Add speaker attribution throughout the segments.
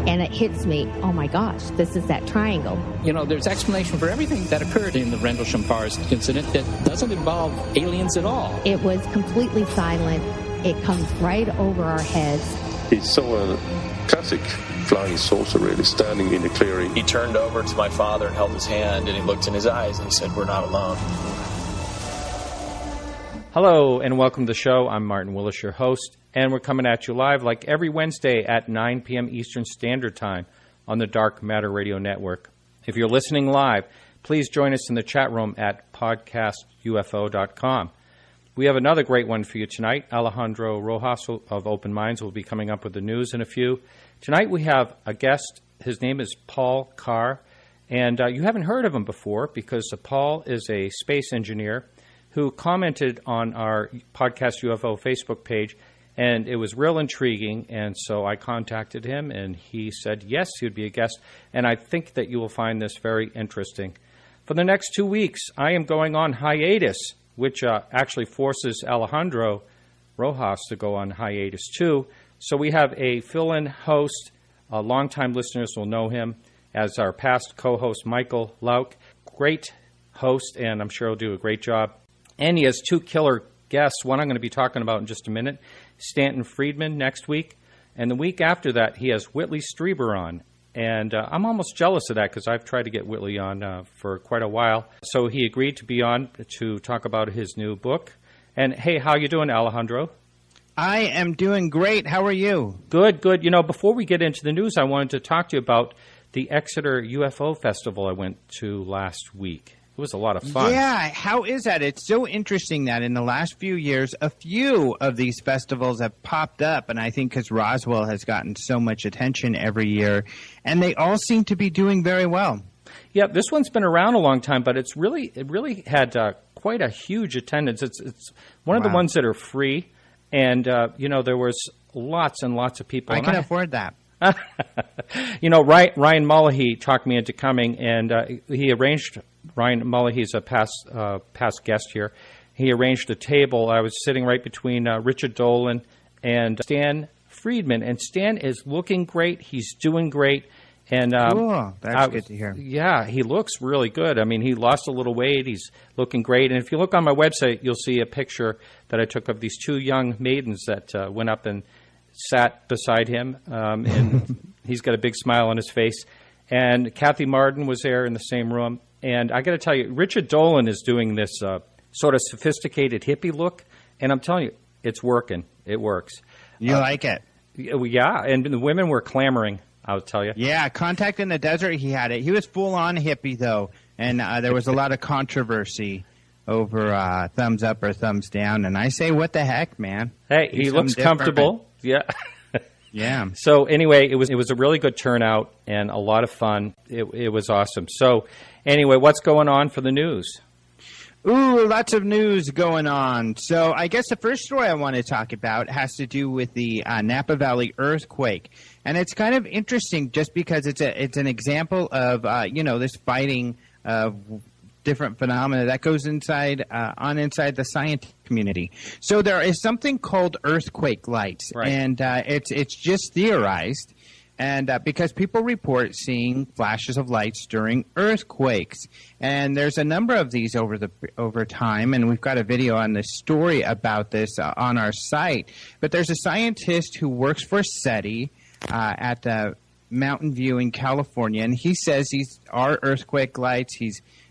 Speaker 1: and it hits me, oh my gosh, this is that triangle.
Speaker 2: You know, there's explanation for everything that occurred in the Rendlesham Forest incident that doesn't involve aliens at all.
Speaker 1: It was completely silent. It comes right over our heads.
Speaker 3: He saw a classic flying saucer, really, standing in the clearing.
Speaker 4: He turned over to my father and held his hand, and he looked in his eyes and he said, "We're not alone."
Speaker 5: Hello, and welcome to the show. I'm Martin Willis, your host, and we're coming at you live like every Wednesday at 9 p.m. Eastern Standard Time on the Dark Matter Radio Network. If you're listening live, please join us in the chat room at podcastufo.com. We have another great one for you tonight. Alejandro Rojas of Open Minds will be coming up with the news in a few. Tonight we have a guest. His name is Paul Carr, and you haven't heard of him before because Paul is a space engineer who commented on our Podcast UFO Facebook page, and it was real intriguing, and so I contacted him, and he said yes, he would be a guest, and I think that you will find this very interesting. For the next 2 weeks, I am going on hiatus, which actually forces Alejandro Rojas to go on hiatus too. So we have a fill-in host. Longtime listeners will know him as our past co-host, Michael Lauk. Great host, and I'm sure he'll do a great job. And he has two killer guests, one I'm going to be talking about in just a minute, Stanton Friedman next week. And the week after that, he has Whitley Strieber on. And I'm almost jealous of that because I've tried to get Whitley on for quite a while. So he agreed to be on to talk about his new book. And, hey, how you doing, Alejandro?
Speaker 6: I am doing great. How are you?
Speaker 5: Good, good. You know, before we get into the news, I wanted to talk to you about the Exeter UFO Festival I went to last week. It was a lot of fun.
Speaker 6: Yeah, how is that? It's so interesting that in the last few years, a few of these festivals have popped up, and I think because Roswell has gotten so much attention every year, and they all seem to be doing very well.
Speaker 5: Yeah, this one's been around a long time, but it really had quite a huge attendance. It's one of the ones that are free, and you know, there was lots and lots of people.
Speaker 6: I can afford that.
Speaker 5: You know, Ryan Mullahy talked me into coming, and he arranged. Ryan Mullahy is a past guest here. He arranged a table. I was sitting right between Richard Dolan and Stan Friedman, and Stan is looking great. He's doing great. And
Speaker 6: cool. That's good to hear.
Speaker 5: Yeah, he looks really good. I mean, he lost a little weight. He's looking great. And if you look on my website, you'll see a picture that I took of these two young maidens that went up and sat beside him. And he's got a big smile on his face. And Kathy Martin was there in the same room. And I got to tell you, Richard Dolan is doing this sort of sophisticated hippie look. And I'm telling you, it's working. It works.
Speaker 6: You like it?
Speaker 5: Yeah. And the women were clamoring, I'll tell you.
Speaker 6: Yeah. Contact in the Desert, he had it. He was full-on hippie, though. And there was a lot of controversy over thumbs up or thumbs down. And I say, what the heck, man?
Speaker 5: Hey, he looks comfortable. Yeah.
Speaker 6: Yeah.
Speaker 5: So anyway, it was a really good turnout and a lot of fun. It was awesome. So anyway, what's going on for the news?
Speaker 6: Ooh, lots of news going on. So I guess the first story I want to talk about has to do with the Napa Valley earthquake. And it's kind of interesting just because it's an example of, this fighting of different phenomena that goes inside the science community. So there is something called earthquake lights, right. And it's just theorized, and because people report seeing flashes of lights during earthquakes, and there's a number of these over time, and we've got a video on this story about this on our site. But there's a scientist who works for SETI at the Mountain View in California, and he says these are earthquake lights.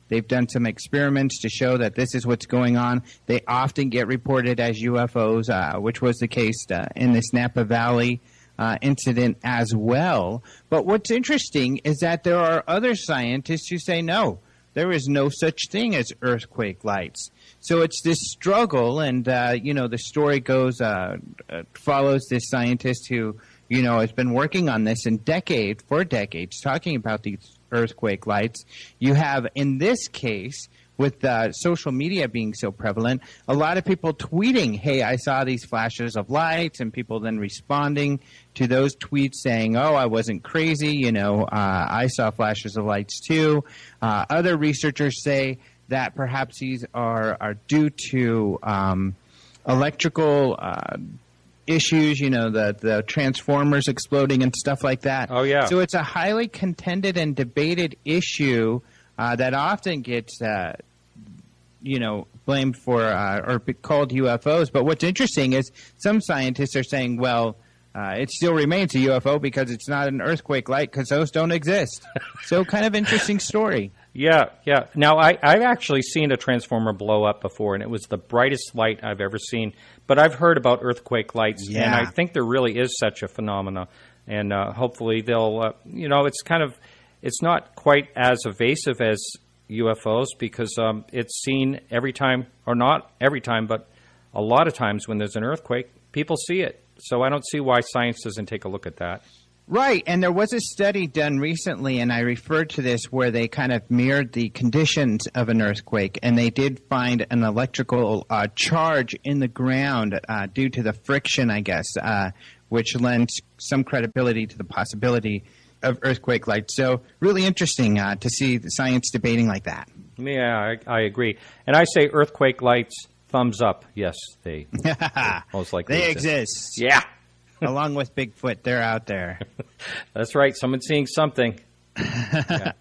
Speaker 6: They've done some experiments to show that this is what's going on. They often get reported as UFOs, which was the case in this Napa Valley incident as well. But what's interesting is that there are other scientists who say, no, there is no such thing as earthquake lights. So it's this struggle, and, the story goes, follows this scientist who, has been working on this for decades, talking about these earthquake lights. You have, in this case, with social media being so prevalent, a lot of people tweeting, hey, I saw these flashes of lights, and people then responding to those tweets saying, oh, I wasn't crazy, I saw flashes of lights too. Other researchers say that perhaps these are due to electrical issues, the transformers exploding and stuff like that.
Speaker 5: Oh, yeah.
Speaker 6: So it's a highly contended and debated issue that often gets, blamed for or called UFOs. But what's interesting is some scientists are saying, well, it still remains a UFO because it's not an earthquake light because those don't exist. So kind of interesting story.
Speaker 5: Yeah. Now, I've actually seen a transformer blow up before, and it was the brightest light I've ever seen. But I've heard about earthquake lights, and I think there really is such a phenomena. And hopefully they'll, it's not quite as evasive as UFOs because it's seen every time, or not every time, but a lot of times when there's an earthquake, people see it. So I don't see why science doesn't take a look at that.
Speaker 6: Right, and there was a study done recently, and I referred to this, where they kind of mirrored the conditions of an earthquake, and they did find an electrical charge in the ground due to the friction, I guess, which lends some credibility to the possibility of earthquake lights. So really interesting to see the science debating like that.
Speaker 5: Yeah, I agree. And I say earthquake lights, thumbs up. Yes, they most likely
Speaker 6: they exist.
Speaker 5: Yeah.
Speaker 6: Along with Bigfoot, they're out there.
Speaker 5: That's right. Someone's seeing something. Yeah.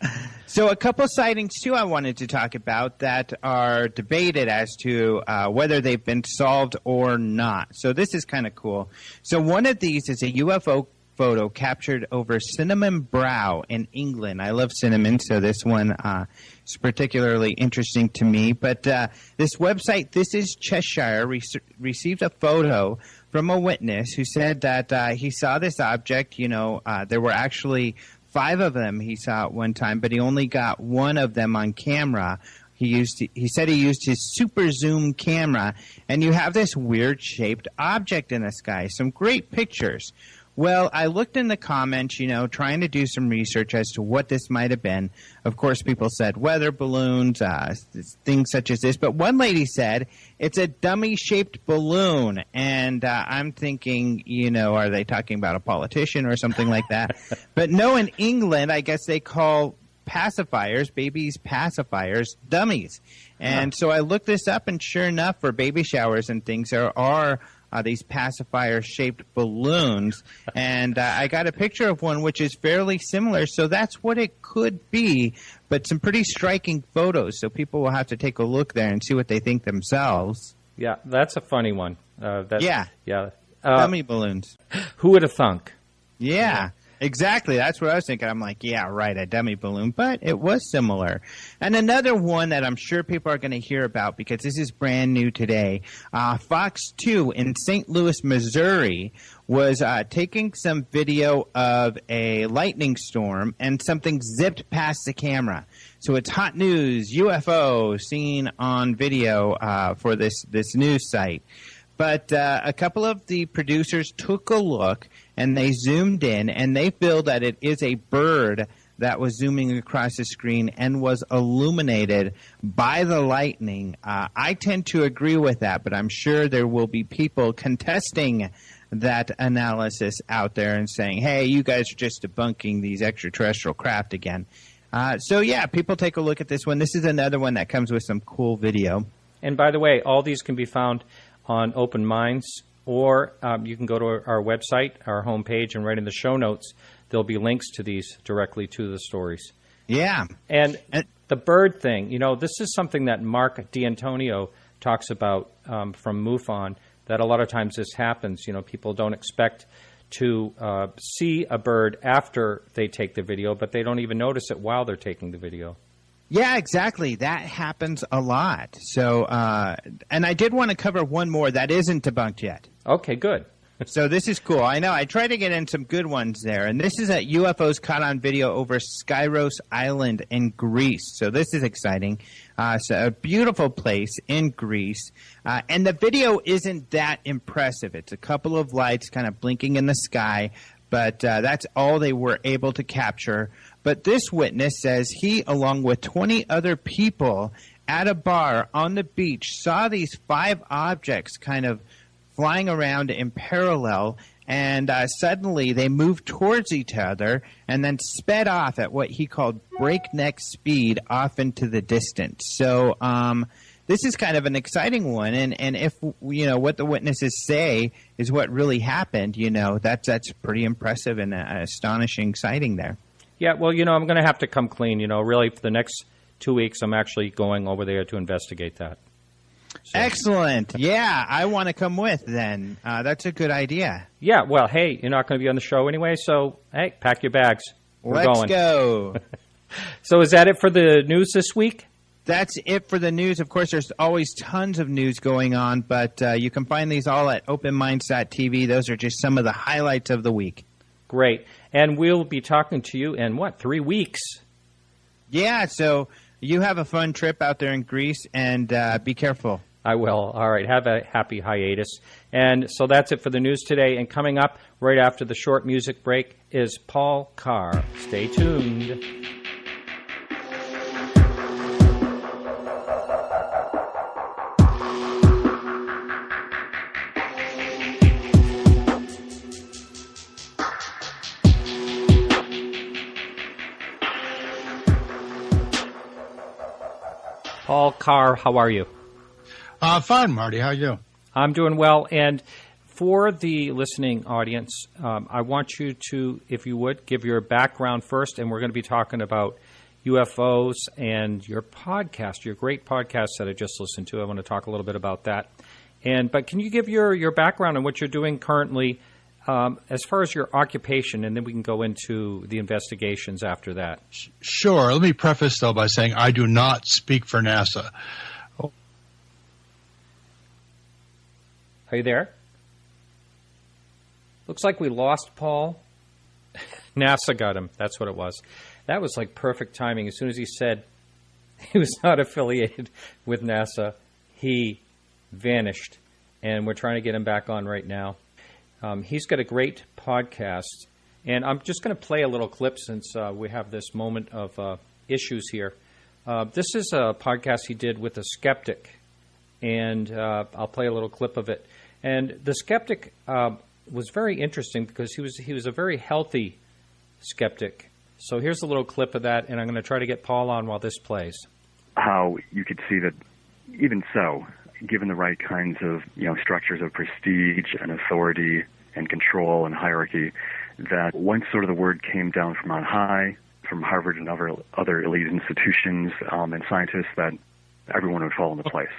Speaker 6: So a couple sightings, too, I wanted to talk about that are debated as to whether they've been solved or not. So this is kind of cool. So one of these is a UFO photo captured over Cinnamon Brow in England. I love cinnamon, so this one is particularly interesting to me. But this website, This Is Cheshire, received a photo from a witness who said that he saw this object. There were actually 5 of them he saw at one time, but he only got one of them on camera. He said he used his super zoom camera, and you have this weird shaped object in the sky. Some great pictures. Well, I looked in the comments, trying to do some research as to what this might have been. Of course, people said weather balloons, things such as this. But one lady said it's a dummy-shaped balloon. And I'm thinking, are they talking about a politician or something like that? But no, in England, I guess they call pacifiers, babies pacifiers, dummies. And so I looked this up, and sure enough, for baby showers and things, there are these pacifier-shaped balloons, and I got a picture of one which is fairly similar, so that's what it could be, but some pretty striking photos, so people will have to take a look there and see what they think themselves.
Speaker 5: Yeah, that's a funny one.
Speaker 6: Yeah.
Speaker 5: Yeah.
Speaker 6: Dummy balloons.
Speaker 5: Who would have thunk?
Speaker 6: Yeah. Exactly. That's what I was thinking. I'm like, yeah, right, a dummy balloon. But it was similar. And another one that I'm sure people are going to hear about because this is brand new today. Fox 2 in St. Louis, Missouri was taking some video of a lightning storm and something zipped past the camera. So it's hot news, UFO seen on video for this news site. But a couple of the producers took a look, and they zoomed in, and they feel that it is a bird that was zooming across the screen and was illuminated by the lightning. I tend to agree with that, but I'm sure there will be people contesting that analysis out there and saying, hey, you guys are just debunking these extraterrestrial craft again. So, yeah, people take a look at this one. This is another one that comes with some cool video.
Speaker 5: And by the way, all these can be found on Open Minds, or you can go to our website, our homepage, and right in the show notes, there'll be links to these directly to the stories.
Speaker 6: Yeah.
Speaker 5: And the bird thing, this is something that Mark D'Antonio talks about from MUFON, that a lot of times this happens. People don't expect to see a bird after they take the video, but they don't even notice it while they're taking the video.
Speaker 6: Yeah, exactly. That happens a lot. So, and I did want to cover one more that isn't debunked yet.
Speaker 5: Okay, good.
Speaker 6: So this is cool. I know. I tried to get in some good ones there. And this is a UFOs caught on video over Skyros Island in Greece. So this is exciting. So a beautiful place in Greece. And the video isn't that impressive. It's a couple of lights kind of blinking in the sky. But that's all they were able to capture. But this witness says he, along with 20 other people at a bar on the beach, saw these 5 objects kind of flying around in parallel, and suddenly they moved towards each other and then sped off at what he called breakneck speed off into the distance. So this is kind of an exciting one. And if, what the witnesses say is what really happened, that's pretty impressive and an astonishing sighting there.
Speaker 5: Yeah, well, I'm going to have to come clean. Really, for the next 2 weeks, I'm actually going over there to investigate that. So.
Speaker 6: Excellent. Yeah, I want to come with then. That's a good idea.
Speaker 5: Yeah, well, hey, you're not going to be on the show anyway, so, hey, pack your bags.
Speaker 6: Let's go.
Speaker 5: So is that it for the news this week?
Speaker 6: That's it for the news. Of course, there's always tons of news going on, but you can find these all at openminds.tv. Those are just some of the highlights of the week.
Speaker 5: Great. And we'll be talking to you in, 3 weeks?
Speaker 6: Yeah, so you have a fun trip out there in Greece, and be careful.
Speaker 5: I will. All right. Have a happy hiatus. And so that's it for the news today. And coming up right after the short music break is Paul Carr. Stay tuned. Paul Carr, how are you?
Speaker 7: Fine, Marty. How are you?
Speaker 5: I'm doing well. And for the listening audience, I want you to, if you would, give your background first. And we're going to be talking about UFOs and your podcast, your great podcast that I just listened to. I want to talk a little bit about that. But can you give your background and what you're doing currently as far as your occupation, and then we can go into the investigations after that.
Speaker 7: Sure. Let me preface, though, by saying I do not speak for NASA.
Speaker 5: Are you there? Looks like we lost Paul. NASA got him. That's what it was. That was like perfect timing. As soon as he said he was not affiliated with NASA, he vanished. And we're trying to get him back on right now. He's got a great podcast. And I'm just going to play a little clip since we have this moment of issues here. This is a podcast he did with a skeptic. And I'll play a little clip of it. And the skeptic was very interesting because he was a very healthy skeptic. So here's a little clip of that, and I'm going to try to get Paul on while this plays.
Speaker 8: How you could see that even so, given the right kinds of structures of prestige and authority and control and hierarchy, that once sort of the word came down from on high, from Harvard and other elite institutions and scientists, that everyone would fall into place.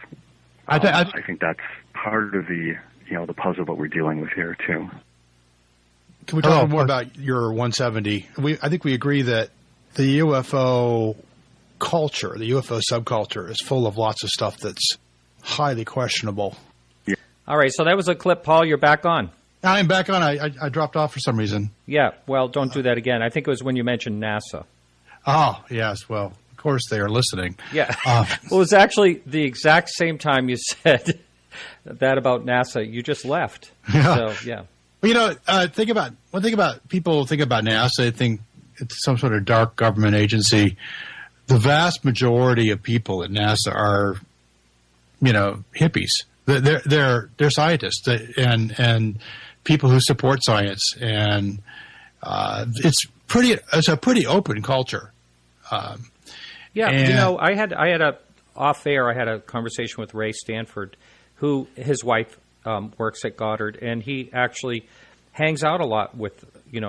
Speaker 8: I think that's part of the puzzle of what we're dealing with here too.
Speaker 7: Can we talk more about your 170? I think we agree that the UFO culture, the UFO subculture, is full of lots of stuff that's highly questionable.
Speaker 8: Yeah.
Speaker 5: All right, so that was a clip. Paul, you're back on.
Speaker 7: I'm back on. I dropped off for some reason.
Speaker 5: Yeah, well, don't do that again. I think it was when you mentioned NASA.
Speaker 7: Oh, yes. Well, of course they are listening.
Speaker 5: Yeah. Well, it was actually the exact same time you said that about NASA. You just left.
Speaker 7: Yeah.
Speaker 5: So, yeah.
Speaker 7: Well, one thing about people think about NASA, they think it's some sort of dark government agency. The vast majority of people at NASA are, hippies. They're scientists and people who support science, and it's a pretty open culture.
Speaker 5: Yeah, I had off air. I had a conversation with Ray Stanford, who his wife works at Goddard, and he actually hangs out a lot with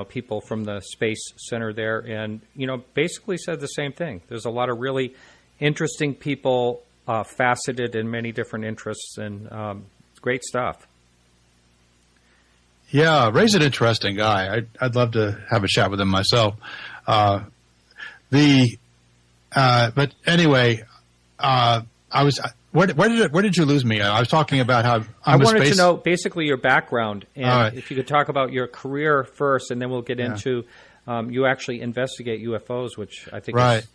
Speaker 5: people from the Space Center there, and basically said the same thing. There's a lot of really interesting people, faceted in many different interests, and great stuff.
Speaker 7: Yeah, Ray's an interesting guy. I'd love to have a chat with him myself. But anyway, Where did you lose me? I was talking about how
Speaker 5: I wanted to know basically your background, and
Speaker 7: right.
Speaker 5: If you could talk about your career first, and then we'll get into you actually investigate UFOs, which I think is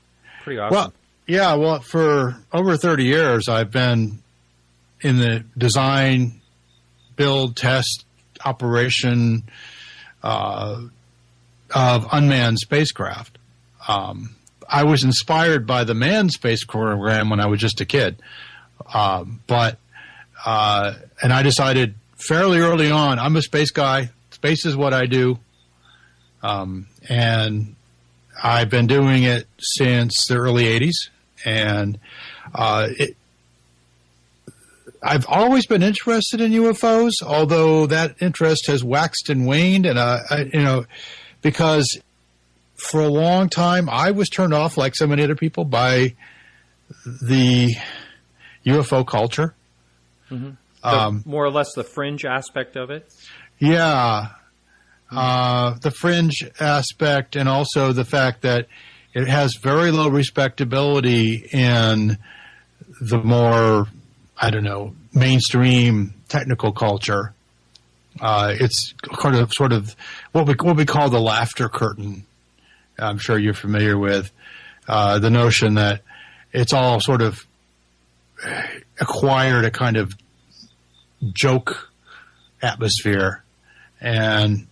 Speaker 5: pretty awesome.
Speaker 7: Well, for over 30 years, I've been in the design, build, test, operation of unmanned spacecraft. I was inspired by the manned space program when I was just a kid. And I decided fairly early on, I'm a space guy. Space is what I do. And I've been doing it since the early 80s. And I've always been interested in UFOs, although that interest has waxed and waned, and because for a long time I was turned off, like so many other people, by the UFO culture.
Speaker 5: Mm-hmm. More or less the fringe aspect of it?
Speaker 7: Yeah. The fringe aspect, and also the fact that it has very low respectability in the more, mainstream technical culture. It's sort of what we call the laughter curtain. I'm sure you're familiar with the notion that it's all sort of acquired a kind of joke atmosphere, and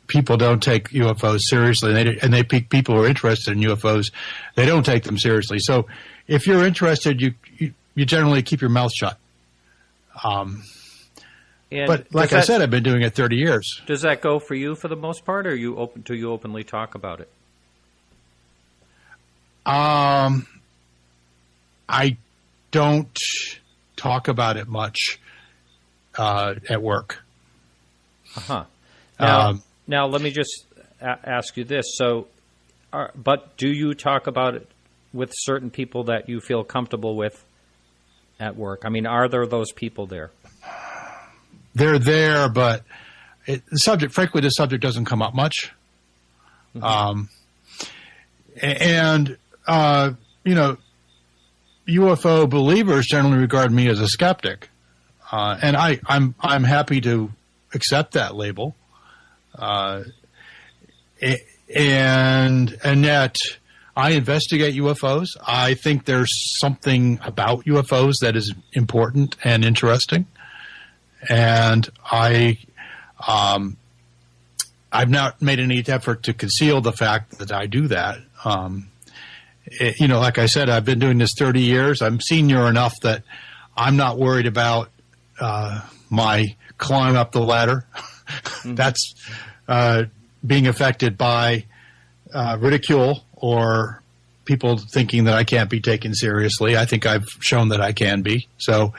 Speaker 7: people don't take UFOs seriously, and people who are interested in UFOs, they don't take them seriously. So if you're interested, you generally keep your mouth shut. But like I said, I've been doing it 30 years.
Speaker 5: Does that go for you for the most part, or you openly talk about it?
Speaker 7: I don't talk about it much at work.
Speaker 5: Now, let me just ask you this. So, but do you talk about it with certain people that you feel comfortable with at work? I mean, are there those people there?
Speaker 7: They're there, but the subject doesn't come up much. Mm-hmm. UFO believers generally regard me as a skeptic, and I'm happy to accept that label. And yet, I investigate UFOs. I think there's something about UFOs that is important and interesting, and I've not made any effort to conceal the fact that I do that. Like I said, I've been doing this 30 years. I'm senior enough that I'm not worried about my climb up the ladder. Mm-hmm. That's being affected by ridicule or people thinking that I can't be taken seriously. I think I've shown that I can be. So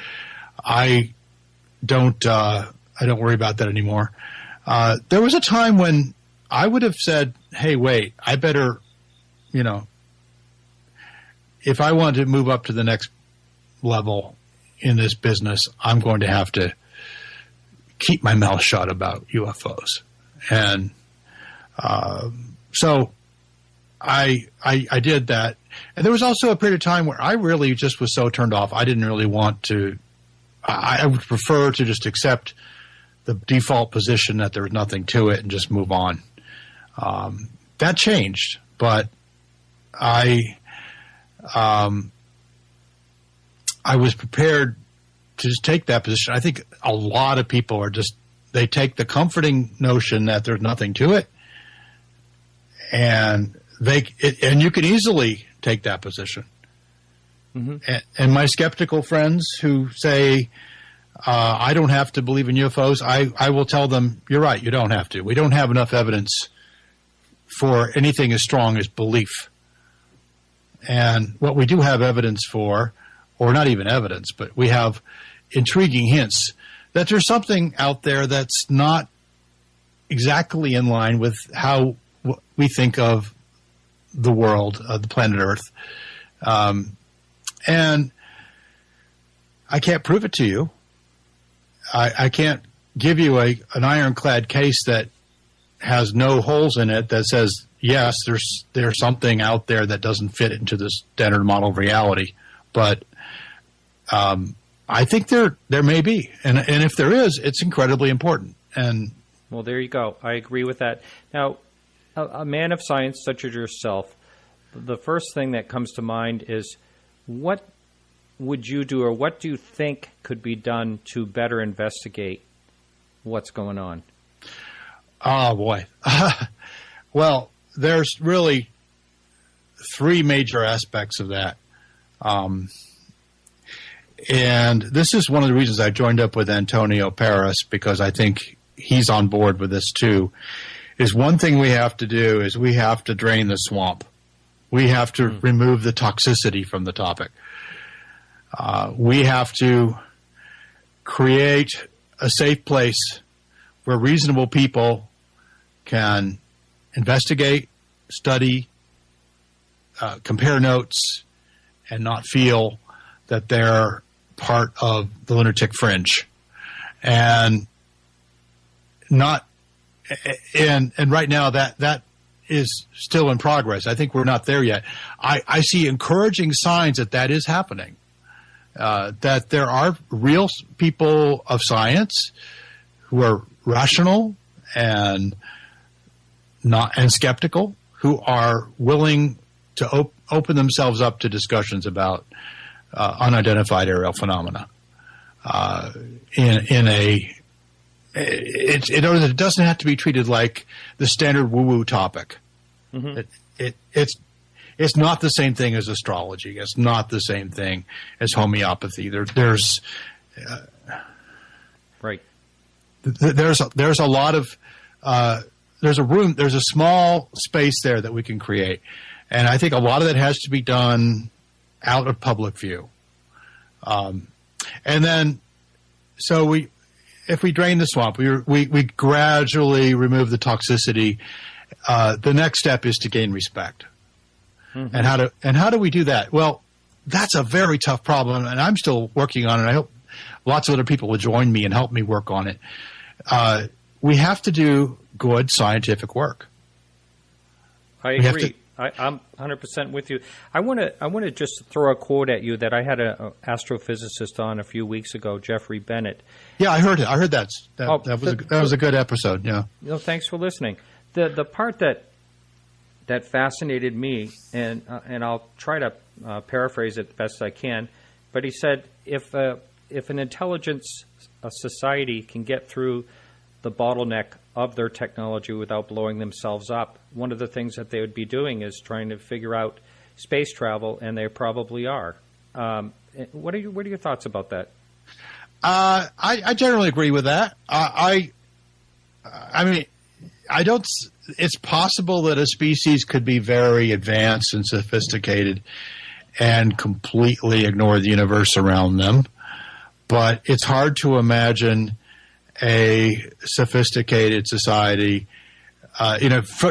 Speaker 7: I don't worry about that anymore. There was a time when I would have said, hey, wait, I better, if I want to move up to the next level in this business, I'm going to have to keep my mouth shut about UFOs. And so I did that. And there was also a period of time where I really just was so turned off. I didn't really want to – I would prefer to just accept the default position that there was nothing to it and just move on. That changed, but I was prepared to just take that position. I think a lot of people are just – they take the comforting notion that there's nothing to it, and you can easily take that position. Mm-hmm. And my skeptical friends who say I don't have to believe in UFOs, I will tell them, you're right, you don't have to. We don't have enough evidence for anything as strong as belief. And what we do have evidence for, or not even evidence, but we have intriguing hints that there's something out there that's not exactly in line with how we think of the world, the planet Earth. And I can't prove it to you. I can't give you an ironclad case that has no holes in it that says, yes, there's something out there that doesn't fit into the standard model of reality. But I think there may be. And if there is, it's incredibly important. And
Speaker 5: well, there you go. I agree with that. Now, a man of science such as yourself, the first thing that comes to mind is, what would you do, or what do you think could be done to better investigate what's going on?
Speaker 7: Oh, boy. Well, there's really three major aspects of that. And this is one of the reasons I joined up with Antonio Paris, because I think he's on board with this too, is one thing we have to do is we have to drain the swamp. We have to remove the toxicity from the topic. We have to create a safe place where reasonable people can investigate, study, compare notes, and not feel that they're part of the lunatic fringe. And right now that is still in progress. I think we're not there yet. I see encouraging signs that is happening. That there are real people of science who are rational and skeptical, who are willing to open themselves up to discussions about unidentified aerial phenomena. It doesn't have to be treated like the standard woo-woo topic. Mm-hmm. It's not the same thing as astrology. It's not the same thing as homeopathy. There's a lot of there's a small space there that we can create, and I think a lot of that has to be done out of public view. And then, if we drain the swamp, we gradually remove the toxicity. The next step is to gain respect. Mm-hmm. And how do we do that? Well, that's a very tough problem, and I'm still working on it. I hope lots of other people will join me and help me work on it. We have to do good scientific work.
Speaker 5: I agree. I'm 100% with you. I want to just throw a quote at you that I had an astrophysicist on a few weeks ago, Jeffrey Bennett.
Speaker 7: Yeah, I heard it. I heard that was a good episode. Yeah.
Speaker 5: Thanks for listening. The part that fascinated me, and I'll try to paraphrase it the best I can, but he said if an intelligence society can get through the bottleneck of their technology without blowing themselves up, one of the things that they would be doing is trying to figure out space travel, and they probably are. What are your thoughts about that?
Speaker 7: I generally agree with that. I mean, I don't. It's possible that a species could be very advanced and sophisticated and completely ignore the universe around them, but it's hard to imagine a sophisticated society,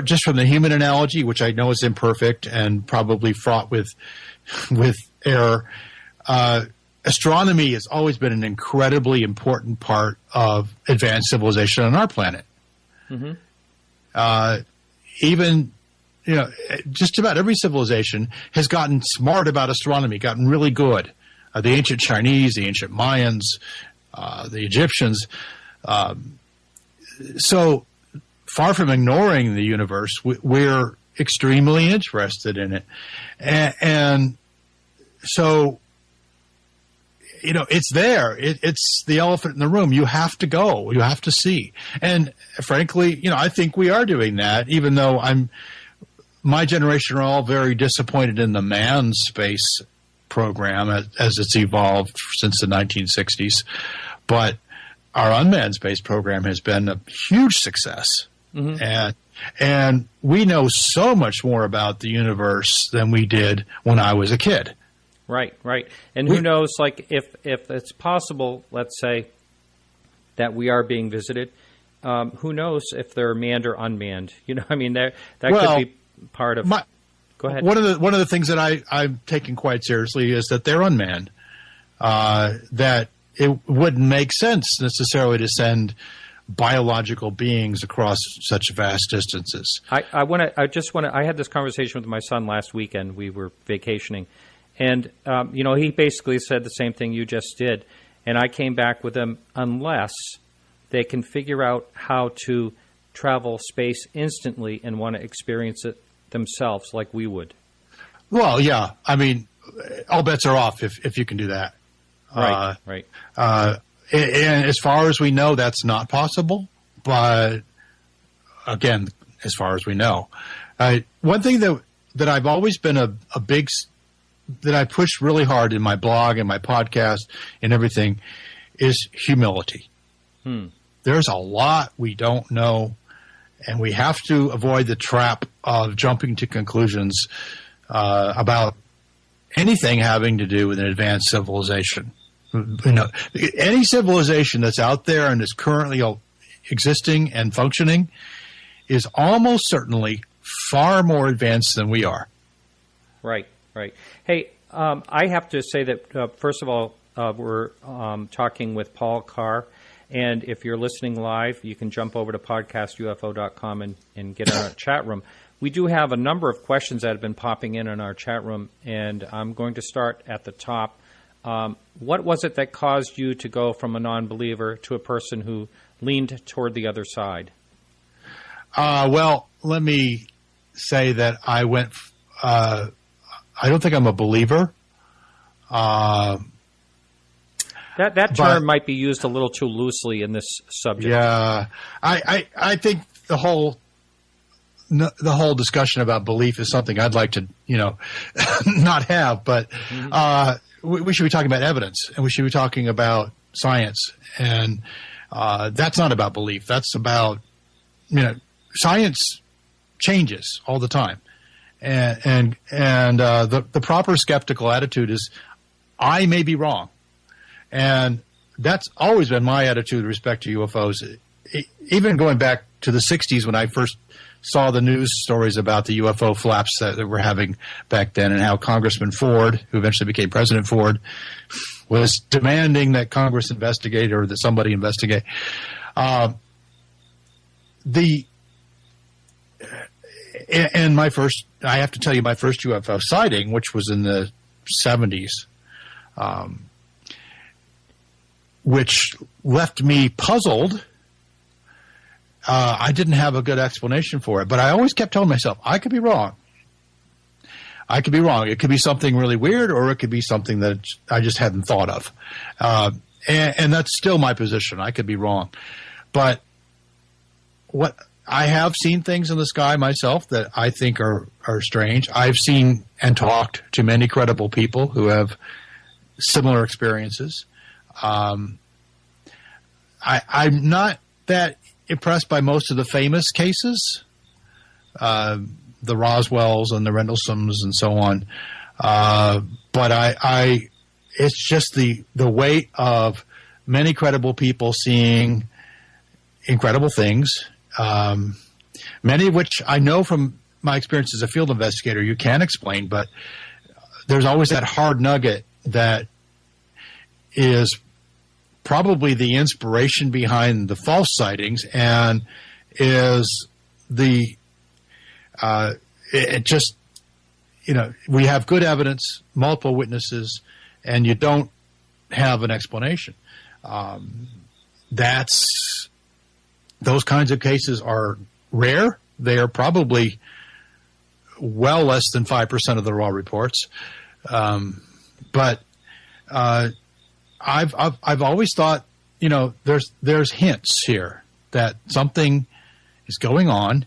Speaker 7: just from the human analogy, which I know is imperfect and probably fraught with error. Astronomy has always been an incredibly important part of advanced civilization on our planet. Mm-hmm. Even, just about every civilization has gotten smart about astronomy, gotten really good. The ancient Chinese, the ancient Mayans, the Egyptians. So far from ignoring the universe, we're extremely interested in it. And so, it's there. It's the elephant in the room. You have to go. You have to see. And frankly, I think we are doing that, even though my generation are all very disappointed in the manned space program as it's evolved since the 1960s. But our unmanned space program has been a huge success. Mm-hmm. And we know so much more about the universe than we did when I was a kid.
Speaker 5: Right. And who knows, if it's possible, let's say, that we are being visited, who knows if they're manned or unmanned? That could be part of... Go ahead.
Speaker 7: One of the things that I'm taking quite seriously is that they're unmanned. That it wouldn't make sense necessarily to send biological beings across such vast distances.
Speaker 5: I had this conversation with my son last weekend. We were vacationing. And, he basically said the same thing you just did. And I came back with him, unless they can figure out how to travel space instantly and want to experience it themselves like we would.
Speaker 7: Well, yeah. I mean, all bets are off if you can do that.
Speaker 5: Right.
Speaker 7: And as far as we know, that's not possible. But, again, as far as we know. One thing that I've always been a big... that I push really hard in my blog and my podcast and everything is humility. There's a lot we don't know, and we have to avoid the trap of jumping to conclusions about anything having to do with an advanced civilization. Any civilization that's out there and is currently existing and functioning is almost certainly far more advanced than we are.
Speaker 5: Right. Hey, I have to say that, first of all, we're talking with Paul Carr. And if you're listening live, you can jump over to podcastufo.com and get in our chat room. We do have a number of questions that have been popping in our chat room, and I'm going to start at the top. What was it that caused you to go from a non-believer to a person who leaned toward the other side?
Speaker 7: Well, let me say that I went I don't think I'm a believer.
Speaker 5: That term might be used a little too loosely in this subject.
Speaker 7: Yeah, I think the whole discussion about belief is something I'd like to not have, but we should be talking about evidence, and we should be talking about science, and that's not about belief. That's about science changes all the time, and the proper skeptical attitude is I may be wrong. And that's always been my attitude with respect to UFOs. Even going back to the 60s when I first saw the news stories about the UFO flaps that we're having back then, and how Congressman Ford, who eventually became President Ford, was demanding that Congress investigate, or that somebody investigate. And I have to tell you, my first UFO sighting, which was in the 70s, which left me puzzled. I didn't have a good explanation for it, but I always kept telling myself, I could be wrong. I could be wrong. It could be something really weird, or it could be something that I just hadn't thought of. And that's still my position. I could be wrong. But what I have seen things in the sky myself that I think are strange. I've seen and talked to many credible people who have similar experiences. I'm not that impressed by most of the famous cases, the Roswells and the Rendleshams and so on. But it's just the weight of many credible people seeing incredible things, many of which I know from my experience as a field investigator you can explain, but there's always that hard nugget that is probably the inspiration behind the false sightings, and is we have good evidence, multiple witnesses, and you don't have an explanation. Those kinds of cases are rare. They are probably well less than 5% of the raw reports. But I've always thought, there's hints here that something is going on,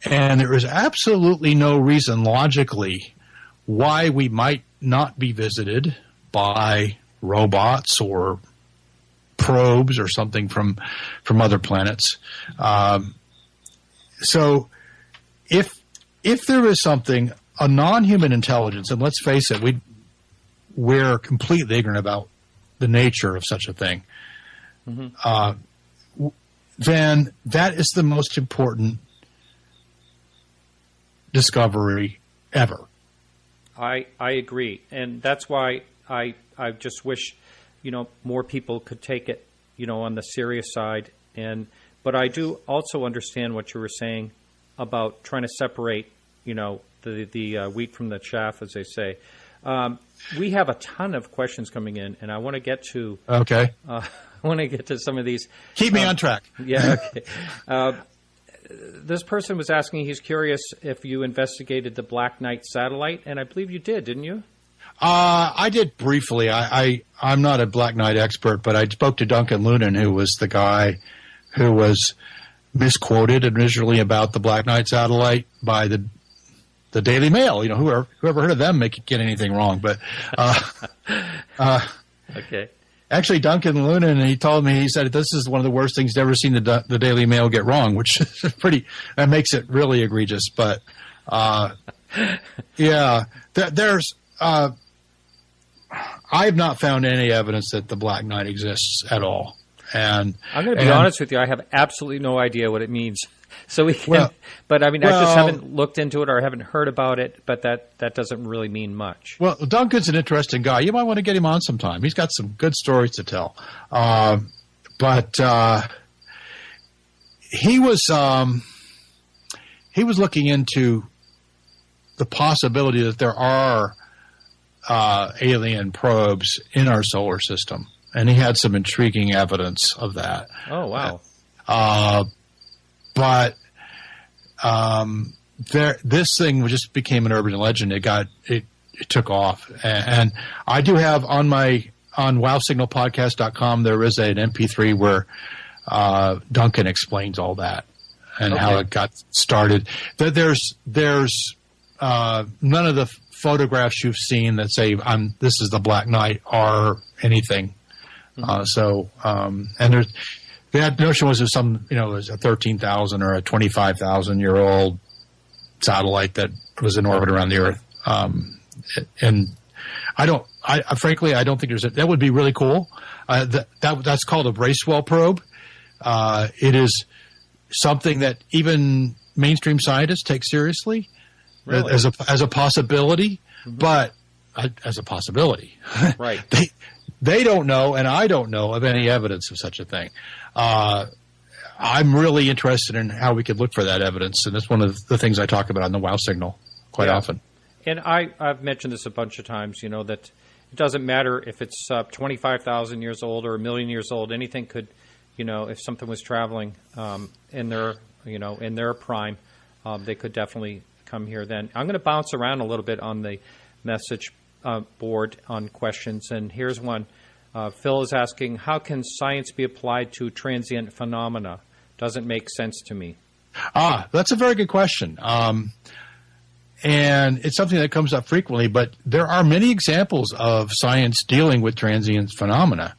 Speaker 7: and there is absolutely no reason logically why we might not be visited by robots or probes or something from other planets. So if there is something, a non-human intelligence, and let's face it, we're completely ignorant about the nature of such a thing, then that is the most important discovery ever.
Speaker 5: I agree, and that's why I just wish more people could take it on the serious side, but I do also understand what you were saying about trying to separate the wheat from the chaff, as they say. We have a ton of questions coming in, and I want to get to.
Speaker 7: Okay.
Speaker 5: I want to get to some of these.
Speaker 7: Keep me on track.
Speaker 5: Yeah. Okay. This person was asking. He's curious if you investigated the Black Knight satellite, and I believe you did, didn't you?
Speaker 7: I did briefly. I'm not a Black Knight expert, but I spoke to Duncan Lunan, who was the guy who was misquoted originally about the Black Knight satellite by the Daily Mail. Whoever heard of them make get anything wrong. But
Speaker 5: okay.
Speaker 7: Actually, Duncan Lunan, he told me, he said this is one of the worst things he's ever seen the Daily Mail get wrong, which is that makes it really egregious. But yeah, there's I have not found any evidence that the Black Knight exists at all. And
Speaker 5: I'm going to be honest with you. I have absolutely no idea what it means. So we can, I just haven't looked into it or haven't heard about it, but that doesn't really mean much.
Speaker 7: Well, Duncan's an interesting guy. You might want to get him on sometime. He's got some good stories to tell. But he was looking into the possibility that there are alien probes in our solar system, and he had some intriguing evidence of that.
Speaker 5: Oh, wow.
Speaker 7: But this thing just became an urban legend. It took off, and I do have on wowsignalpodcast.com there is an MP3 where Duncan explains all that and how it got started. There's none of the photographs you've seen that say this is the Black Knight are anything. And there's. The notion was it was a 13,000 or a 25,000-year-old satellite that was in orbit around the Earth. And frankly, I don't think that would be really cool. That's called a Bracewell probe. It is something that even mainstream scientists take seriously as a possibility, but as a possibility.
Speaker 5: Right.
Speaker 7: They don't know, and I don't know of any evidence of such a thing. I'm really interested in how we could look for that evidence, and that's one of the things I talk about on the Wow Signal quite often.
Speaker 5: And I've mentioned this a bunch of times, that it doesn't matter if it's 25,000 years old or 1 million years old. Anything could, if something was traveling in their prime, they could definitely come here then. I'm going to bounce around a little bit on the message board on questions, and here's one. Phil is asking, how can science be applied to transient phenomena? Doesn't make sense to me.
Speaker 7: That's a very good question. And it's something that comes up frequently, but there are many examples of science dealing with transient phenomena.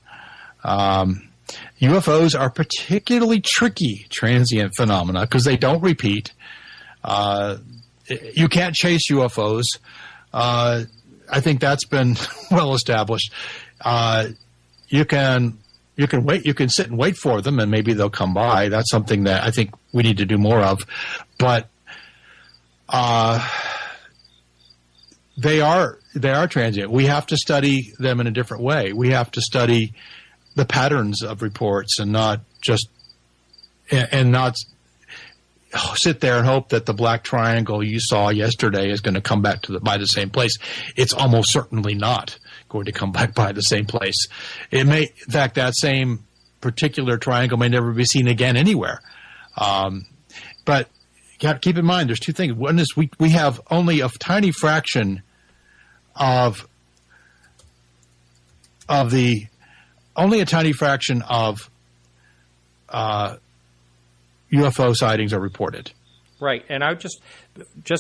Speaker 7: UFOs are particularly tricky transient phenomena because they don't repeat. You can't chase UFOs. I think that's been well established. You can wait. You can sit and wait for them, and maybe they'll come by. That's something that I think we need to do more of. But they are transient. We have to study them in a different way. We have to study the patterns of reports, and not sit there and hope that the black triangle you saw yesterday is going to come back by the same place. It's almost certainly not going to come back by the same place. It may, in fact, that same particular triangle may never be seen again anywhere. But keep in mind, there's two things. One is we have only a tiny fraction of UFO sightings are reported.
Speaker 5: Right, and I just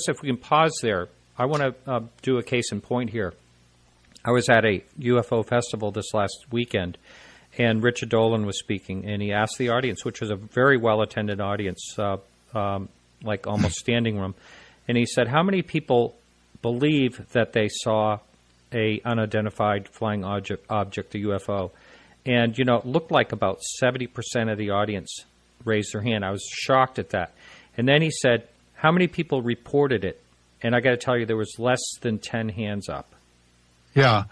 Speaker 5: if we can pause there, I want to do a case in point here. I was at a UFO festival this last weekend, and Richard Dolan was speaking, and he asked the audience, which was a very well-attended audience, like almost standing room, and he said, how many people believe that they saw a unidentified flying object, a UFO? And, it looked like about 70% of the audience raised their hand. I was shocked at that. And then he said, how many people reported it? And I got to tell you, there was less than 10 hands up.
Speaker 7: Yeah.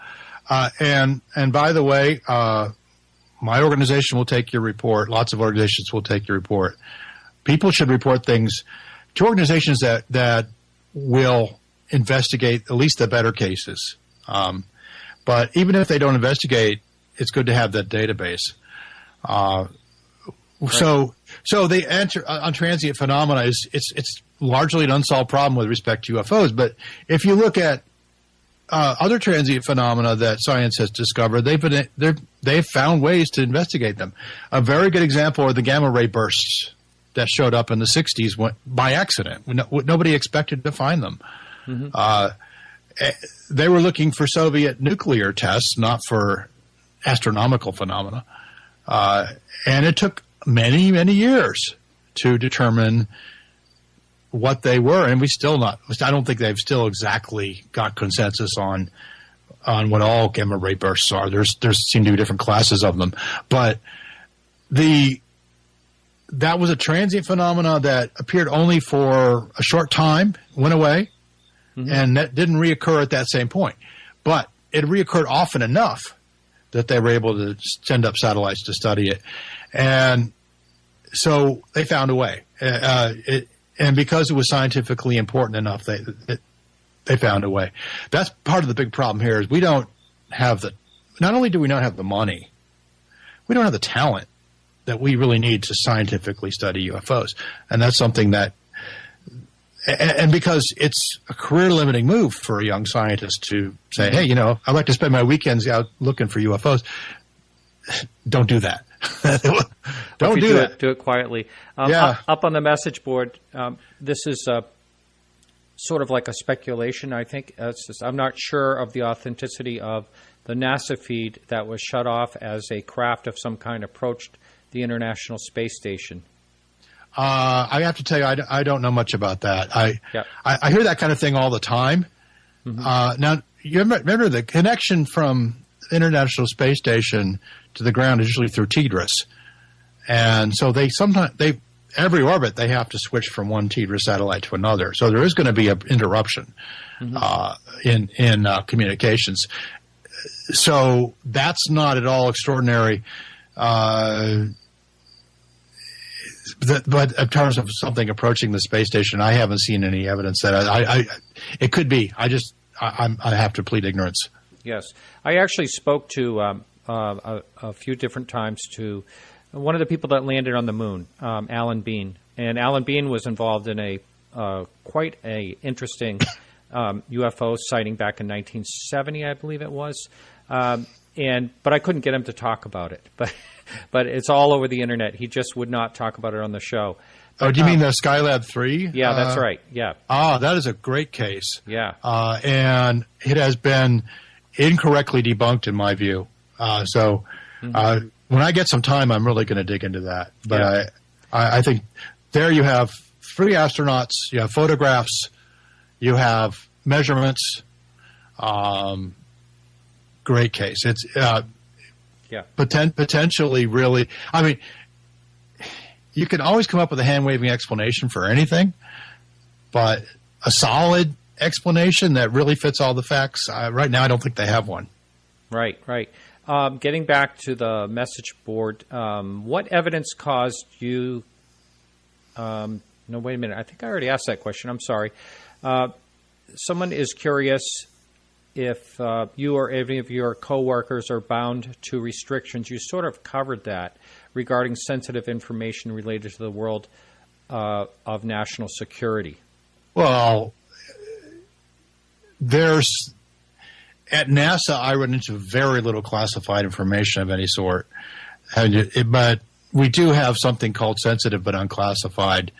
Speaker 7: And by the way, my organization will take your report. Lots of organizations will take your report. People should report things to organizations that will investigate at least the better cases. But even if they don't investigate, it's good to have that database. Right. So the answer on transient phenomena is it's largely an unsolved problem with respect to UFOs. But if you look at other transient phenomena that science has discovered, they've found ways to investigate them. A very good example are the gamma ray bursts that showed up in the 60s by accident. Nobody expected to find them. Mm-hmm. They were looking for Soviet nuclear tests, not for astronomical phenomena. And it took many, many years to determine what they were, and I don't think they've still exactly got consensus on on what all gamma ray bursts are. There seem to be different classes of them, but that was a transient phenomena that appeared only for a short time, went away, and that didn't reoccur at that same point. But it reoccurred often enough that they were able to send up satellites to study it. And so they found a way. And because it was scientifically important enough, they found a way. That's part of the big problem here is we don't have not only do we not have the money, we don't have the talent that we really need to scientifically study UFOs. And that's something that, and because it's a career-limiting move for a young scientist to say, hey, I'd like to spend my weekends out looking for UFOs. Don't do that. Don't do that.
Speaker 5: Do it quietly. Up on the message board, this is sort of like a speculation, I think. I'm not sure of the authenticity of the NASA feed that was shut off as a craft of some kind approached the International Space Station.
Speaker 7: I have to tell you, I don't know much about that. I hear that kind of thing all the time. Now, you remember the connection from the International Space Station to the ground is usually through TDRS. And so every orbit, they have to switch from one TDRS satellite to another. So there is going to be an interruption in communications. So that's not at all extraordinary. But in terms of something approaching the space station, I haven't seen any evidence that it could be. I have to plead ignorance.
Speaker 5: Yes, I actually spoke to a few different times to one of the people that landed on the moon, Alan Bean, and Alan Bean was involved in a quite a interesting UFO sighting back in 1970, I believe it was. But I couldn't get him to talk about it. But it's all over the internet. He just would not talk about it on the show.
Speaker 7: But, do you mean the Skylab 3?
Speaker 5: Yeah, that's right. Yeah.
Speaker 7: That is a great case.
Speaker 5: Yeah.
Speaker 7: And it has been incorrectly debunked in my view. When I get some time, I'm really going to dig into that. But I think there you have 3 astronauts, you have photographs, you have measurements. Great case. It's potentially really. I mean, you can always come up with a hand-waving explanation for anything, but a solid explanation that really fits all the facts. Right now, I don't think they have one.
Speaker 5: Right. Getting back to the message board, what evidence caused you? No, wait a minute. I think I already asked that question. I'm sorry. Someone is curious if you or any of your coworkers are bound to restrictions. You sort of covered that regarding sensitive information related to the world of national security.
Speaker 7: Well, at NASA, I run into very little classified information of any sort. But we do have something called sensitive but unclassified,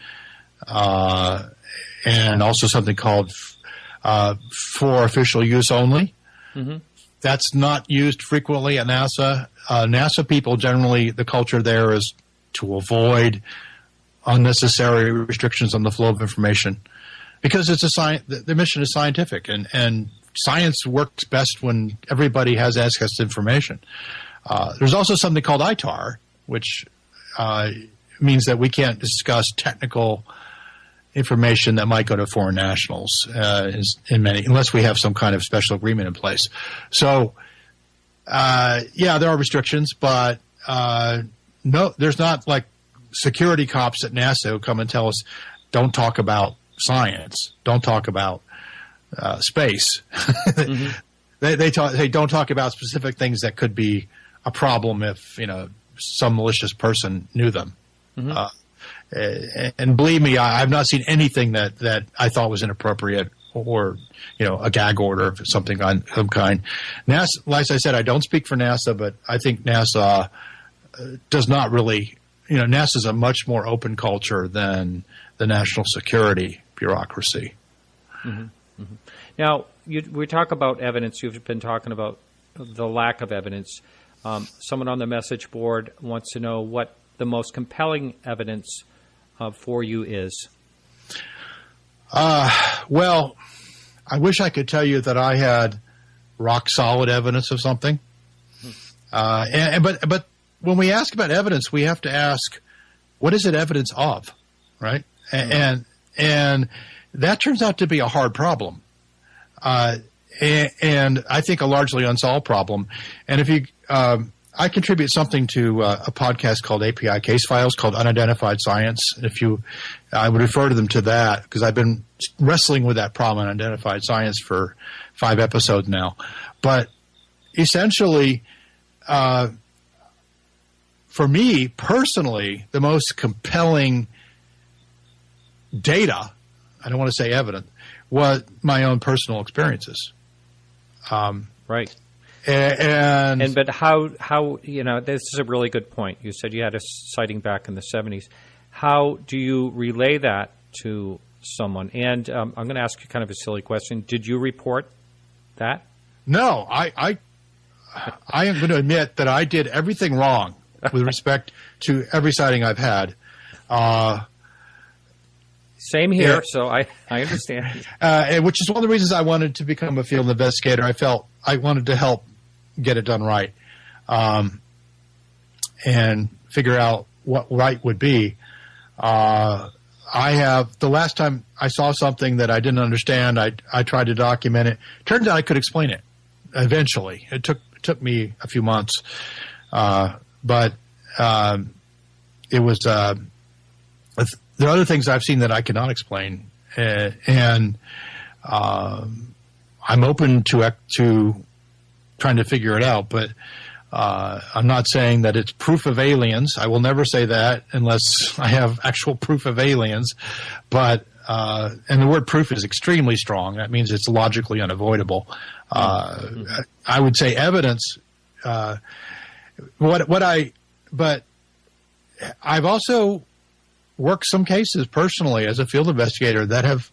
Speaker 7: and also something called for official use only. That's not used frequently at NASA. NASA people generally, the culture there is to avoid unnecessary restrictions on the flow of information because it's the mission is scientific, and science works best when everybody has access to information. There's also something called ITAR, which means that we can't discuss technical information that might go to foreign nationals unless we have some kind of special agreement in place. So, there are restrictions, but no, there's not like security cops at NASA who come and tell us, don't talk about science, don't talk about space. They don't talk about specific things that could be a problem if some malicious person knew them. And believe me, I've not seen anything that I thought was inappropriate or a gag order of something on some kind. NASA, like I said, I don't speak for NASA, but I think NASA does not really. NASA is a much more open culture than the national security bureaucracy.
Speaker 5: Now, we talk about evidence. You've been talking about the lack of evidence. Someone on the message board wants to know what the most compelling evidence for you is.
Speaker 7: Well, I wish I could tell you that I had rock solid evidence of something. But when we ask about evidence, we have to ask, what is it evidence of, right? And that turns out to be a hard problem, and I think a largely unsolved problem. And if you, I contribute something to a podcast called API Case Files called Unidentified Science. And I would refer to them to that because I've been wrestling with that problem, unidentified science, for 5 episodes now. But essentially, for me personally, the most compelling data, I don't want to say evidence, was my own personal experiences.
Speaker 5: Right.
Speaker 7: But
Speaker 5: how this is a really good point. You said you had a sighting back in the 70s. How do you relay that to someone? And I'm going to ask you kind of a silly question. Did you report that?
Speaker 7: No, I am going to admit that I did everything wrong with respect to every sighting I've had.
Speaker 5: Same here, so I understand.
Speaker 7: Which is one of the reasons I wanted to become a field investigator. I felt I wanted to help get it done right, and figure out what right would be. The last time I saw something that I didn't understand, I tried to document it. Turned out I could explain it eventually. It took me a few months, but it was. There are other things I've seen that I cannot explain, and I'm open to trying to figure it out. But I'm not saying that it's proof of aliens. I will never say that unless I have actual proof of aliens. But and the word proof is extremely strong. That means it's logically unavoidable. I would say evidence. But I've also worked some cases personally as a field investigator that have,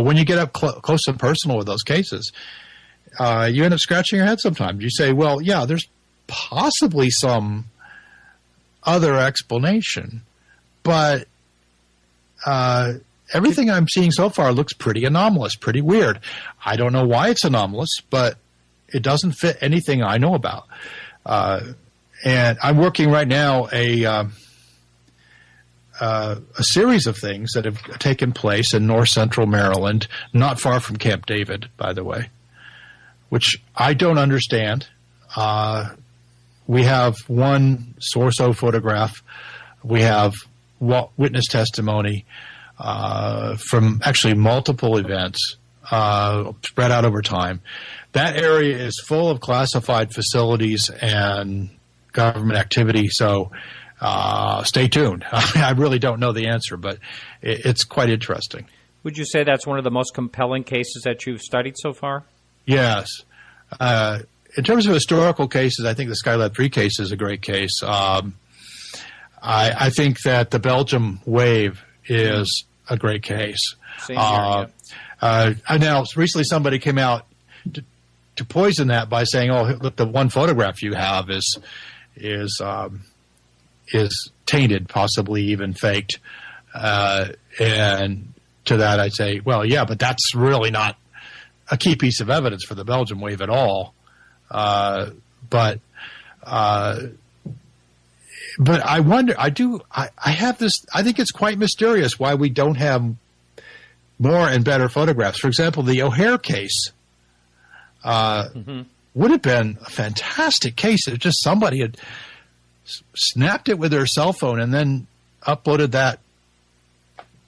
Speaker 7: when you get up close and personal with those cases, you end up scratching your head sometimes. You say, well, yeah, there's possibly some other explanation, but everything I'm seeing so far looks pretty anomalous, pretty weird. I don't know why it's anomalous, but it doesn't fit anything I know about. And I'm working right now a series of things that have taken place in north central Maryland, not far from Camp David, by the way, which I don't understand. We have one source O photograph. We have witness testimony from actually multiple events spread out over time. That area is full of classified facilities and government activity, so stay tuned. I really don't know the answer, but it's quite interesting.
Speaker 5: Would you say that's one of the most compelling cases that you've studied so far?
Speaker 7: Yes. In terms of historical cases, I think the Skylab 3 case is a great case. I think that the Belgium wave is a great case.
Speaker 5: Same here, yeah.
Speaker 7: Now, recently somebody came out to poison that by saying, "Oh, look, the one photograph you have is tainted, possibly even faked." And to that, I'd say, "Well, yeah, but that's really not a key piece of evidence for the Belgium wave at all." But I wonder. I have this. I think it's quite mysterious why we don't have more and better photographs. For example, the O'Hare case would have been a fantastic case if just somebody had snapped it with their cell phone and then uploaded that,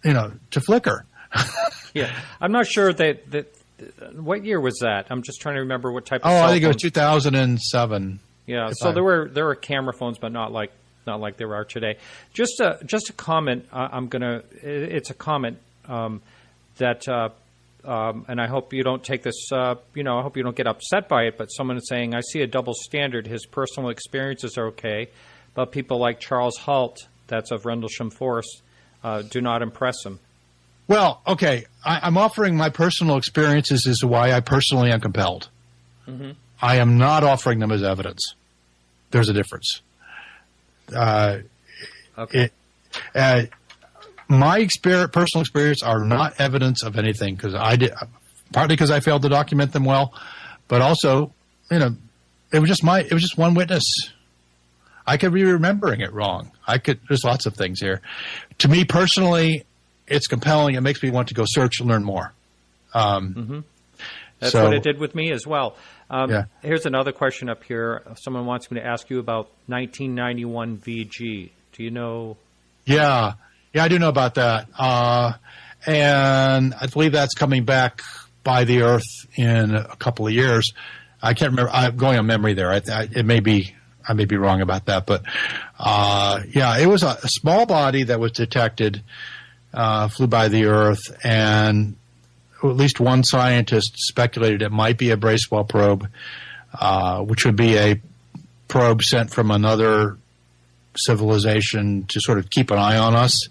Speaker 7: to Flickr.
Speaker 5: Yeah, I'm not sure that. What year was that? I'm just trying to remember what type of.
Speaker 7: I think it was 2007.
Speaker 5: Yeah, so there were camera phones, but not like there are today. Just a comment. It's a comment that, and I hope you don't take this. I hope you don't get upset by it. But someone is saying, I see a double standard. His personal experiences are okay, but people like Charles Halt, that's of Rendlesham Forest, do not impress him.
Speaker 7: Well, okay, I'm offering my personal experiences as to why I personally am compelled. Mm-hmm. I am not offering them as evidence. There's a difference.
Speaker 5: Okay.
Speaker 7: My personal experience are not evidence of anything partly because I failed to document them well, but also it was just one witness. I could be remembering it wrong. There's lots of things here. To me personally, it's compelling. It makes me want to go search and learn more.
Speaker 5: That's what it did with me as well. Here's another question up here. Someone wants me to ask you about 1991 VG. Do you know? Yeah,
Speaker 7: I do know about that. And I believe that's coming back by the Earth in a couple of years. I can't remember. I'm going on memory there. I may be wrong about that, but it was a small body that was detected, flew by the Earth, and at least one scientist speculated it might be a Bracewell probe, which would be a probe sent from another civilization to sort of keep an eye on us,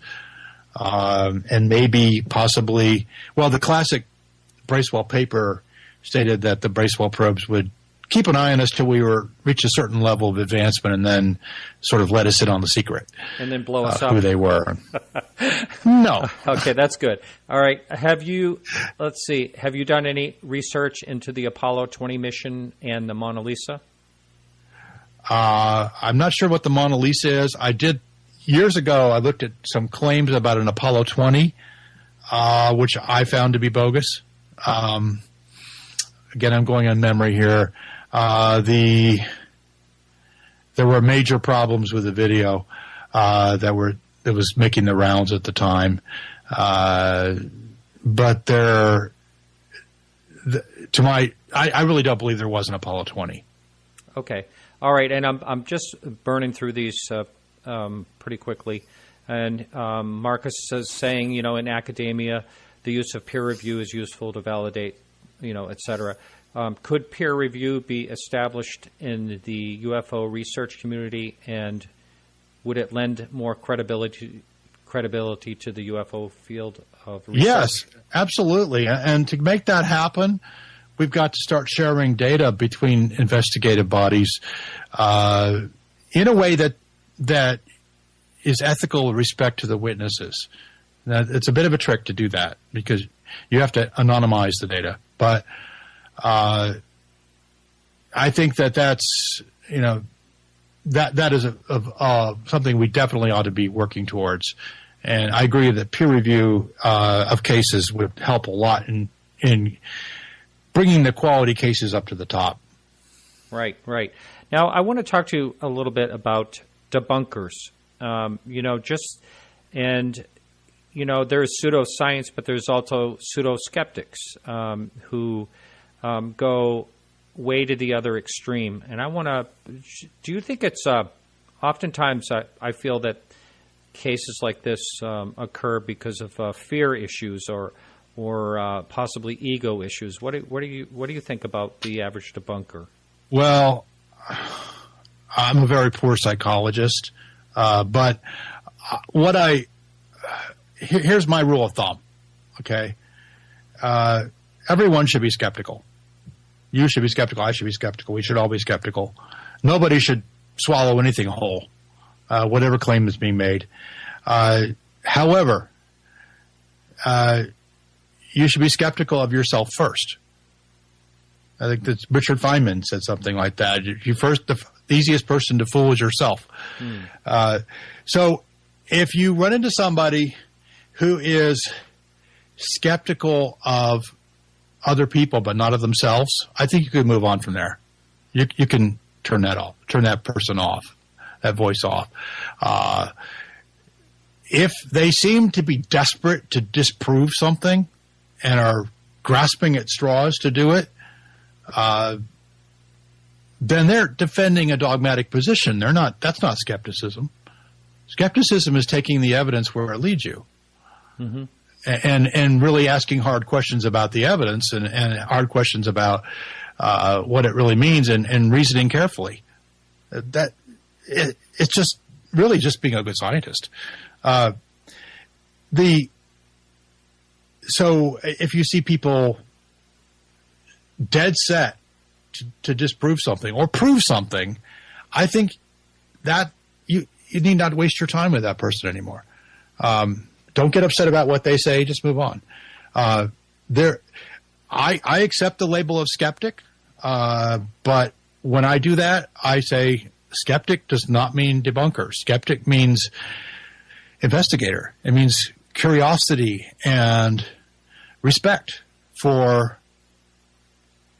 Speaker 7: and maybe possibly, the classic Bracewell paper stated that the Bracewell probes would keep an eye on us till we reach a certain level of advancement and then sort of let us in on the secret.
Speaker 5: And then blow us up.
Speaker 7: Who they were. No.
Speaker 5: Okay, that's good. All right. Have you done any research into the Apollo 20 mission and the Mona Lisa?
Speaker 7: I'm not sure what the Mona Lisa is. I did, years ago, I looked at some claims about an Apollo 20, which I found to be bogus. Again, I'm going on memory here. There were major problems with the video that was making the rounds at the time, but I really don't believe there was an Apollo 20.
Speaker 5: Okay, all right, and I'm just burning through these pretty quickly, and Marcus is saying, in academia, the use of peer review is useful to validate, et cetera. Could peer review be established in the UFO research community, and would it lend more credibility to the UFO field of research?
Speaker 7: Yes, absolutely. And to make that happen, we've got to start sharing data between investigative bodies in a way that is ethical with respect to the witnesses. Now, it's a bit of a trick to do that because you have to anonymize the data, but I think that's that is something we definitely ought to be working towards, and I agree that peer review of cases would help a lot in bringing the quality cases up to the top.
Speaker 5: Right. Now I want to talk to you a little bit about debunkers. There's pseudoscience, but there's also pseudo-skeptics who go way to the other extreme. And I want to – do you think it's oftentimes I feel that cases like this occur because of fear issues or possibly ego issues? What do you think about the average debunker?
Speaker 7: Well, I'm a very poor psychologist, but here's my rule of thumb, okay? Everyone should be skeptical. You should be skeptical. I should be skeptical. We should all be skeptical. Nobody should swallow anything whole, whatever claim is being made. However, you should be skeptical of yourself first. I think that Richard Feynman said something like that. The easiest person to fool is yourself. So if you run into somebody who is skeptical of other people but not of themselves, I think you could move on from there. You can turn that person off, that voice off. If they seem to be desperate to disprove something and are grasping at straws to do it, then they're defending a dogmatic position. That's not skepticism. Skepticism is taking the evidence where it leads you. Mm-hmm. And really asking hard questions about the evidence and hard questions about what it really means and reasoning carefully. It's just really just being a good scientist. So if you see people dead set to disprove something or prove something, I think that you need not waste your time with that person anymore. Don't get upset about what they say. Just move on. I accept the label of skeptic. But when I do that, I say skeptic does not mean debunker. Skeptic means investigator. It means curiosity and respect for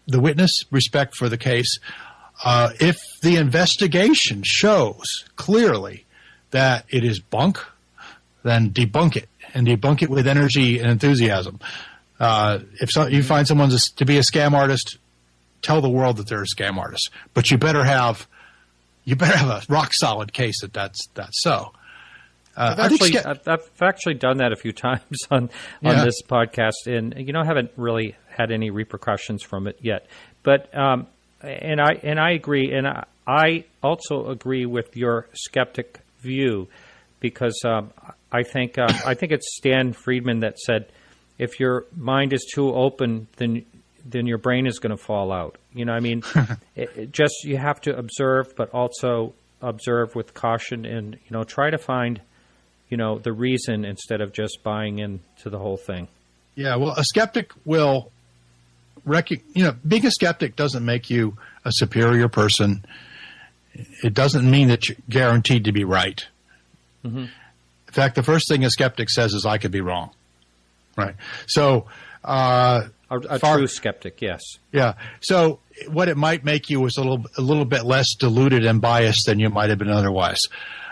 Speaker 7: the witness, respect for the case. If the investigation shows clearly that it is bunk, then debunk it, and debunk it with energy and enthusiasm. If you find someone to be a scam artist, tell the world that they're a scam artist. But you better have a rock solid case that's so.
Speaker 5: I've actually done that a few times on this podcast, and I haven't really had any repercussions from it yet. But and I agree, and I also agree with your skeptic view, because I think it's Stan Friedman that said, if your mind is too open, then your brain is going to fall out. You have to observe, but also observe with caution, and try to find the reason instead of just buying into the whole thing.
Speaker 7: Yeah, well, a skeptic will being a skeptic doesn't make you a superior person. It doesn't mean that you're guaranteed to be right. Mm-hmm. In fact, the first thing a skeptic says is, I could be wrong. Right. So,
Speaker 5: a true skeptic, yes.
Speaker 7: Yeah. So what it might make you is a little bit less deluded and biased than you might have been otherwise.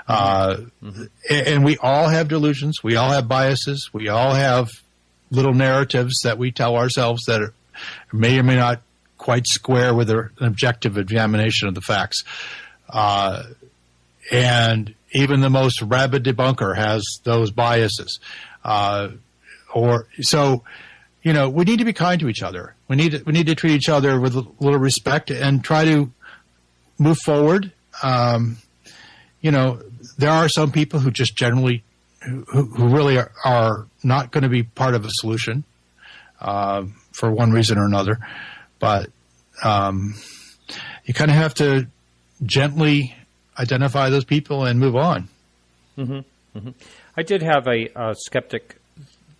Speaker 7: And we all have delusions. We all have biases. We all have little narratives that we tell ourselves that may or may not quite square with an objective examination of the facts. And even the most rabid debunker has those biases. We need to be kind to each other. We need to treat each other with a little respect and try to move forward. There are some people who just generally, who really are not going to be part of a solution, for one reason or another. But, you kind of have to gently identify those people and move on.
Speaker 5: Mm-hmm. Mm-hmm. I did have a skeptic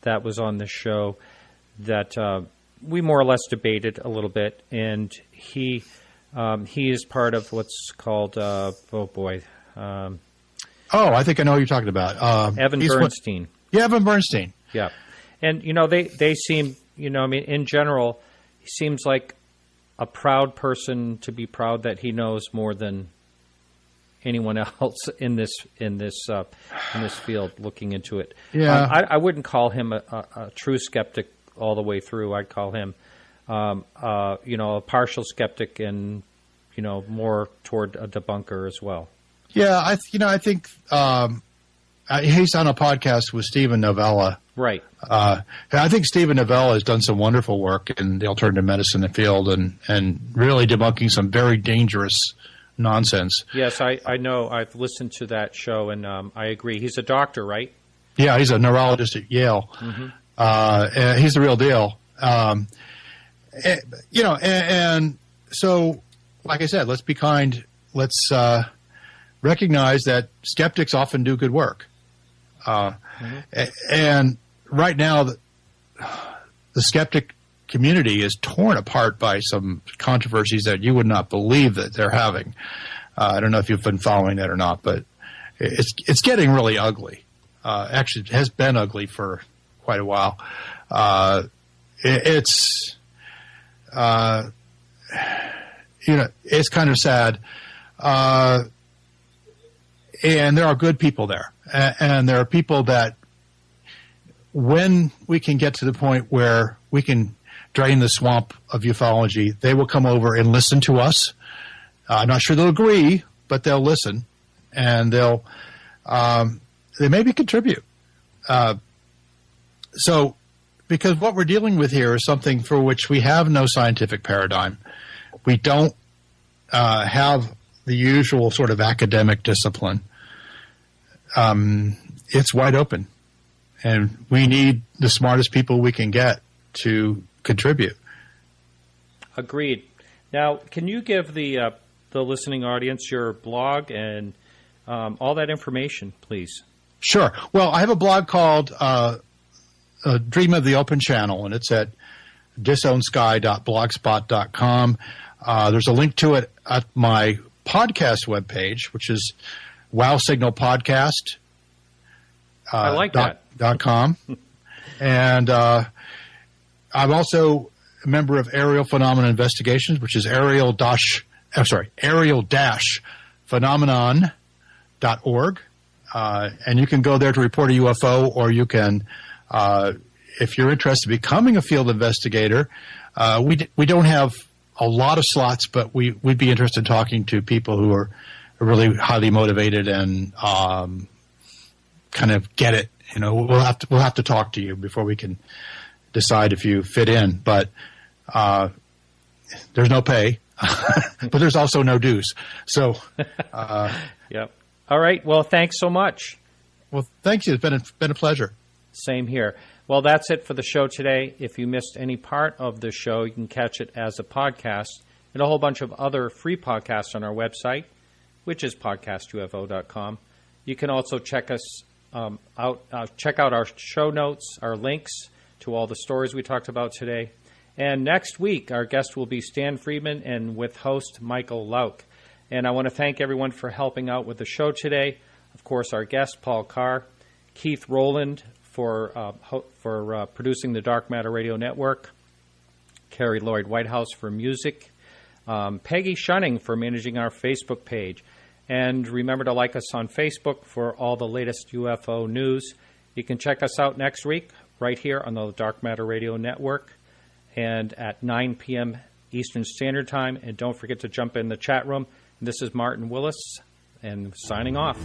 Speaker 5: that was on the show that we more or less debated a little bit, and he is part of what's called I
Speaker 7: think I know what you're talking about.
Speaker 5: Evan Bernstein.
Speaker 7: Evan Bernstein.
Speaker 5: Yeah, and they seem in general, he seems like a proud person to be proud that he knows more than anyone else in this field looking into it.
Speaker 7: Yeah,
Speaker 5: I wouldn't call him a true skeptic all the way through. I'd call him a partial skeptic and more toward a debunker as well.
Speaker 7: Yeah, I think he's on a podcast with Stephen Novella.
Speaker 5: Right.
Speaker 7: I think Stephen Novella has done some wonderful work in the alternative medicine field and really debunking some very dangerous nonsense.
Speaker 5: Yes, I know. I've listened to that show, and I agree. He's a doctor, right?
Speaker 7: Yeah, he's a neurologist at Yale. Mm-hmm. He's the real deal. And so, like I said, let's be kind. Let's recognize that skeptics often do good work. And right now, the skeptic community is torn apart by some controversies that you would not believe that they're having. I don't know if you've been following that or not, but it's getting really ugly. Actually, it has been ugly for quite a while. It's kind of sad. And there are good people there. And there are people that, when we can get to the point where we can drain the swamp of ufology, they will come over and listen to us. I'm not sure they'll agree, but they'll listen, and they maybe contribute. So, because what we're dealing with here is something for which we have no scientific paradigm. We don't have the usual sort of academic discipline. It's wide open, and we need the smartest people we can get to contribute.
Speaker 5: Agreed. Now, can you give the listening audience your blog and all that information, please?
Speaker 7: Sure. Well, I have a blog called Dream of the Open Channel, and it's at disownsky.blogspot.com. There's a link to it at my podcast webpage, which is Wow Signal Podcast.
Speaker 5: I like that.
Speaker 7: .com. And I'm also a member of Aerial Phenomena Investigations, which is aerial-phenomenon.org. And you can go there to report a UFO, or you can, if you're interested in becoming a field investigator, we don't have a lot of slots, but we'd be interested in talking to people who are really highly motivated and kind of get it. You know, we'll have to talk to you before we can decide if you fit in. But there's no pay, but there's also no dues. So,
Speaker 5: yep. All right. Well, thanks so much.
Speaker 7: Well, thank you. It's been a pleasure.
Speaker 5: Same here. Well, that's it for the show today. If you missed any part of the show, you can catch it as a podcast and a whole bunch of other free podcasts on our website, which is podcastufo.com. You can also check us check out our show notes, our links to all the stories we talked about today. And next week, our guest will be Stan Friedman and with host Michael Lauk. And I want to thank everyone for helping out with the show today. Of course, our guest, Paul Carr, Keith Rowland for producing the Dark Matter Radio Network, Carrie Lloyd Whitehouse for music, Peggy Shunning for managing our Facebook page. And remember to like us on Facebook for all the latest UFO news. You can check us out next week right here on the Dark Matter Radio Network and at 9 p.m. Eastern Standard Time. And don't forget to jump in the chat room. This is Martin Willis, and signing off.